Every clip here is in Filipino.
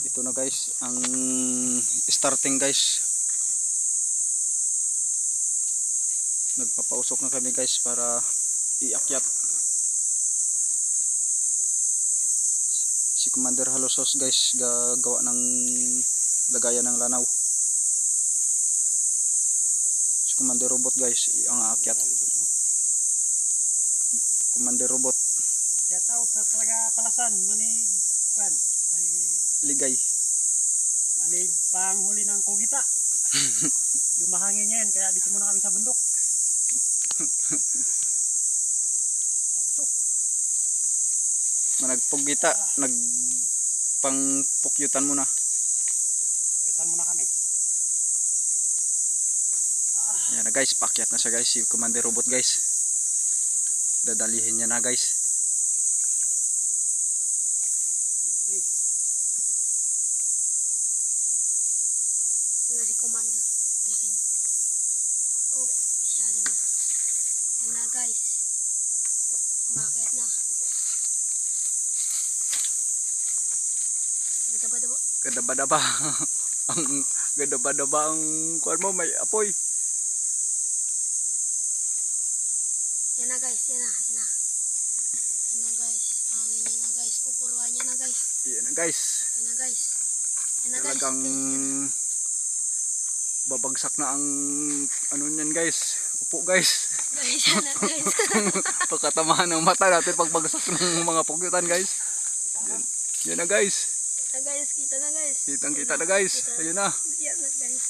Ito na guys, ang starting guys. Nagpapausok na kami guys para iakyat. Si Commander Halosos guys gagawa ng lagayan ng lanaw. Si Commander Robot guys ang aakyat. Commander Robot. Shout out sa talaga Palasan, manig kwan, may Ligay. manig panghuli ng kugita. Medyo mahangin yan, kaya dito muna kami sa bundok. Managpugita, nagpangpukyutan muna. Yutan muna kami. Yan na guys, paakyat na siya guys, si Commander Robot guys. Dadalihin niya na guys. Please. Wala si Commander. Malaking. Oh, masyado na. Ayan na guys. Umakyat na. Gadaba-daba. Gadaba-daba. Ang gadaba-daba ang kuwan mo, may apoy. Yan na guys, yan na, yan na. Yan na guys. Hangin yan na guys. Pupuruan yan na guys. Yan na guys. Yan na guys. Yan na guys. Talagang Guys, yan na. babagsak na ang ano niyan guys. Upo guys. Guys, yan na guys. Pagkatamahan ng mata natin pagbagsak ng mga pugyutan guys. Yan na guys. Yan na guys, kita na guys. Kitang kita na guys. Kita. Ayun na. Yan na guys.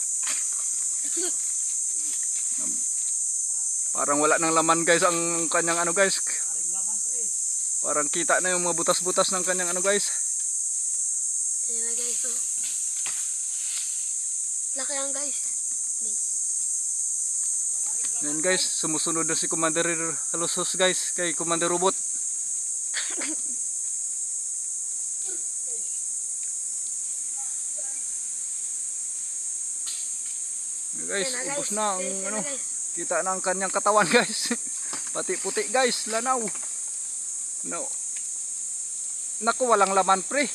Parang wala nang laman guys ang kanyang ano guys. Parang kita na yung mga butas-butas ng kanyang ano guys. Yan na guys, oh. Laki yan guys. Guys. Yan guys, sumusunod na si Commander Halosos guys kay Commander Robot. Yan guys, Yan na, ubos guys. na ang Guys, yan ano. na, guys. Kita na ang kanyang katawan guys. Pati puti guys, lanaw. No. Naku, walang laman pre.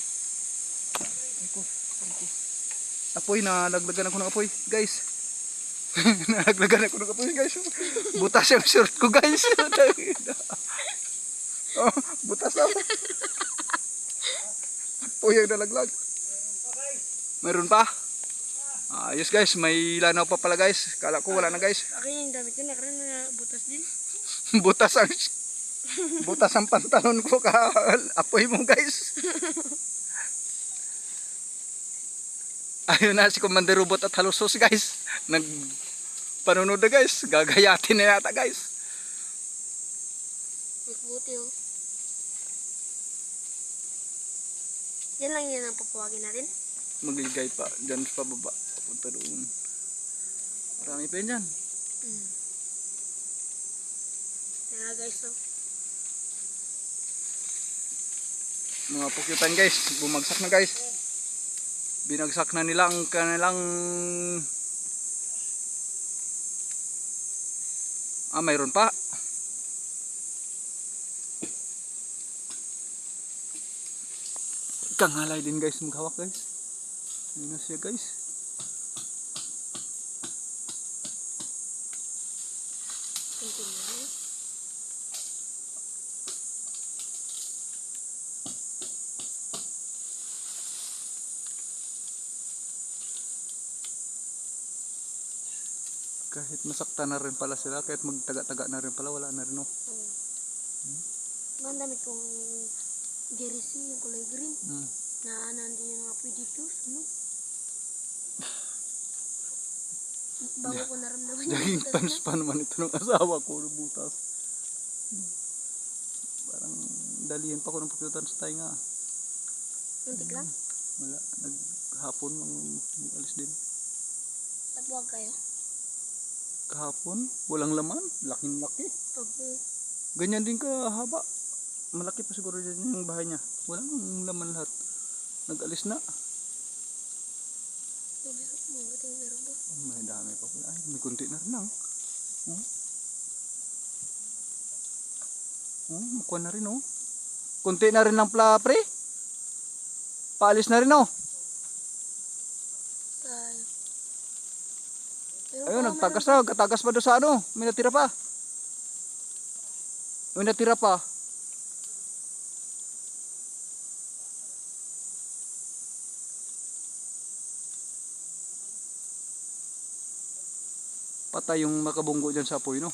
Apoy, nalaglagan ako ng apoy guys. Nalaglagan ako ng apoy guys. Butas yung shirt ko guys. Oh, butas na. Apoy yung nalaglag. Mayroon pa? Ayos guys, may lanaw pa pala guys. Kala ko wala na guys. Akin yung damit ko na karin na butas din. Butas ang pantalon ko ka apoy mo guys. Ayun na si Commander Robot at Halosos guys. Nagpanunod na guys. Gagayatin na yata guys. Magbuti oh. Yan lang yan ang papuwagin natin. Magligay pa dyan sa pababa. Papunta doon. Marami pa yan dyan. Yan na guys oh. Mga pukyutan guys. Bumagsak na guys. Binagsak na nila ang kanilang mayroon pa. Kangalay din guys maghawak guys. Ayun na siya guys. Continue. Kahit masakta na rin pala sila, kahit magtaga-taga na rin pala, wala na rin oh. Ang dami kong jersey, yung kulay green. Na nandun yung mga pwede shoes, no? Bago ko naramdaman yung Jogging butas pants na. pa naman ito ng asawa ko, butas. Parang dalihin pa ko ng pukyutan sa tainga. Muntik lang. Wala, naghapon mag-alis din. Tagwag kayo. Kahapon, walang laman, laking laki. Okay. Ganyan din kahaba. Malaki pa siguro dyan yung bahay niya. Walang laman lahat. Nag-alis na. Mabuting meron ba? May dami pa pala. Ay, may kunti na rin lang. Makuha na rin oh. Kunti na rin lang pala pre. Paalis na rin oh. Ayun, nagtagas na. Katagas pa doon sa ano. May natira pa. May natira pa. Patay yung makabunggo dyan sa apoy, no?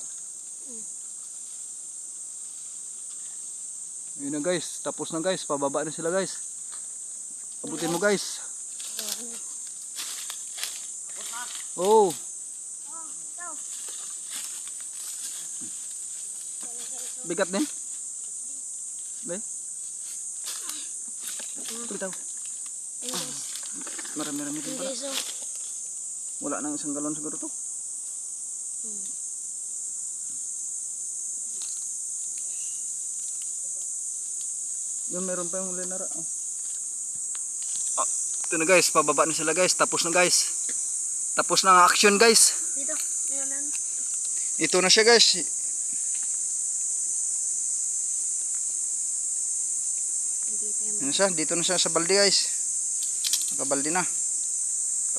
Yun na guys. Tapos na guys. Pababa na sila guys. Abutin mo guys. Oh. Bigat din. Be. Bitaw. Ayun guys. Marami-rami din Ayun pala. guys, oh. Wala nang isang galon siguro to. Yung meron pa yung linara. Oh. Ito na guys, pababa na sila guys. Tapos na guys. Tapos na ang action guys. Dito. Meron. Ito na siya guys. Dito yung Yan siya, dito na siya sa balde guys. Nakabalde na.